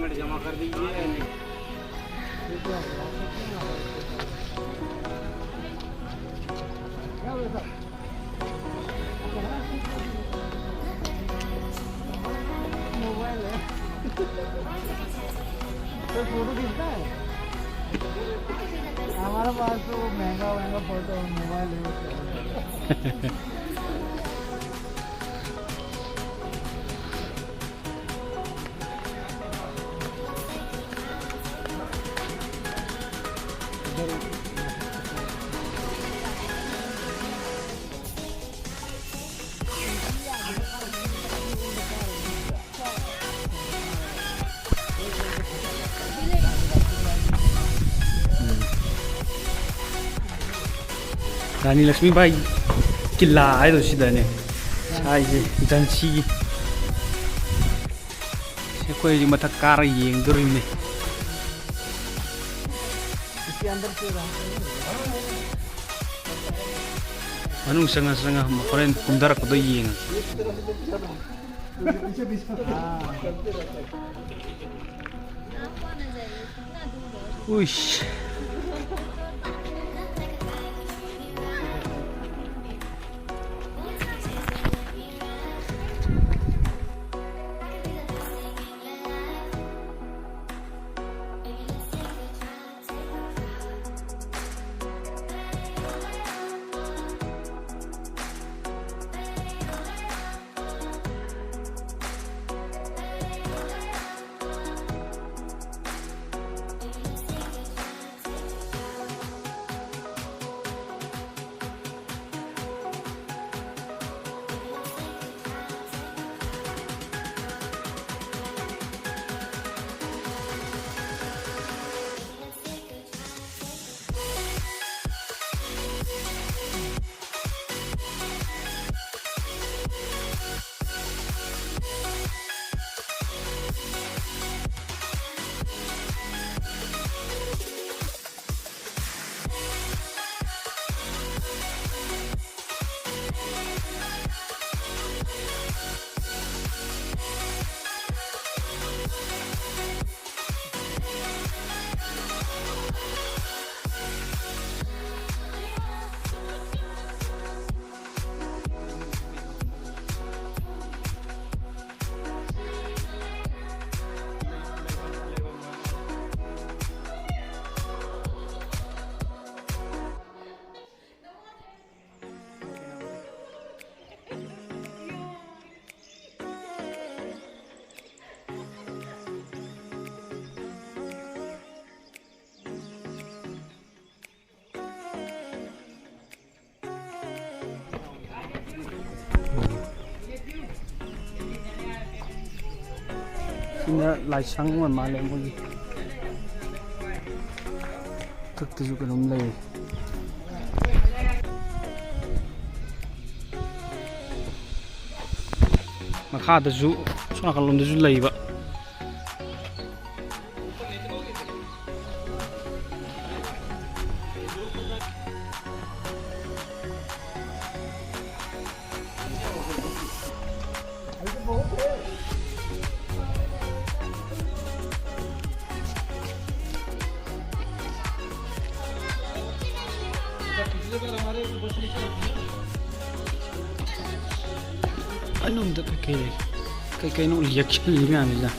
Payment जमा कर दीजिए। मोबाइल है तो फोटो खींचता है। हमारे पास तो महंगा महंगा फोटो मोबाइल है। रानी लक्ष्मीबाई किला है सिदने साइजे जनसी अखोई मथक कार येंगदोरिने इसके अंदर से मनुंग संगा संगा होरेन कुंदरकदो येंग उइश लाइसंग माले मोगी तकतजु कलम लय मखादजु सोनाकलमदजु लयबा अनोंद कई नो रिएक्शन लिया मिला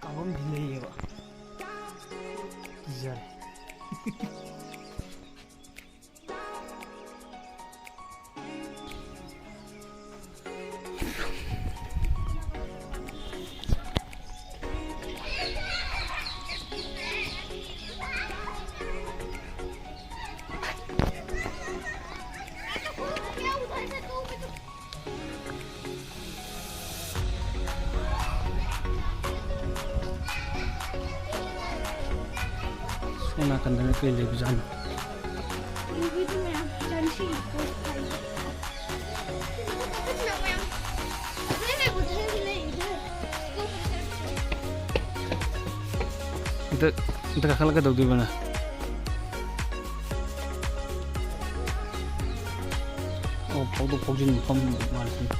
काबम दिले ये बा जाए सोना कंदन के लिए जाना Kita kakak lagi tahu di mana? Oh, pojin mana sih?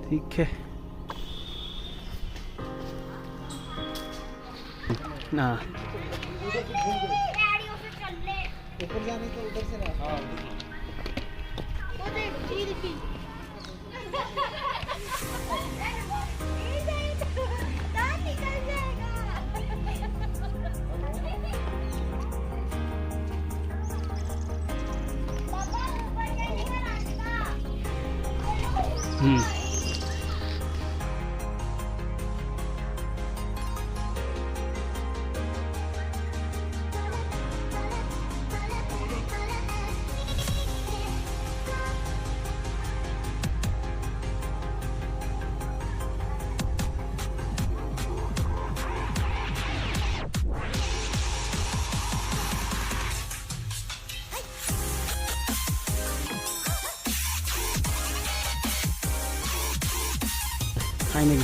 ठीक है ना ऊपर जाने तो उधर से ना हाँ वो देख देखी दांत निकल जाएगा पापा ऊपर जाने का रास्ता hai này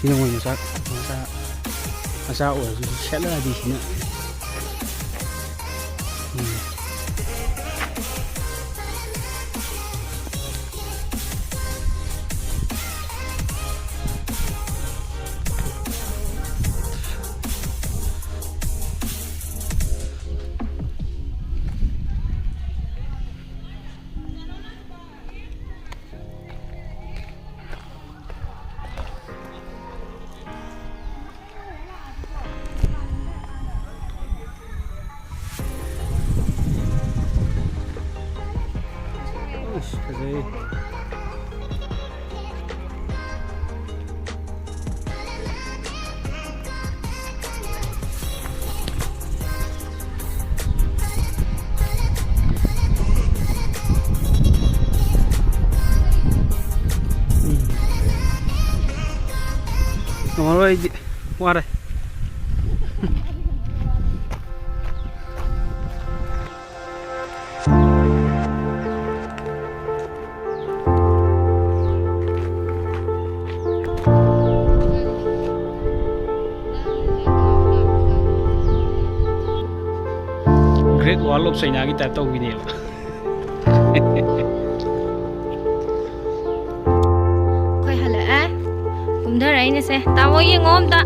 ini mau masak ủa sẽ là gì nữa cái gì Ngồi đây qua đây Great Wall of China kita tahu gini ya. Khơi hả lẽ cũng thế đấy nè xe tao có yên ôm ta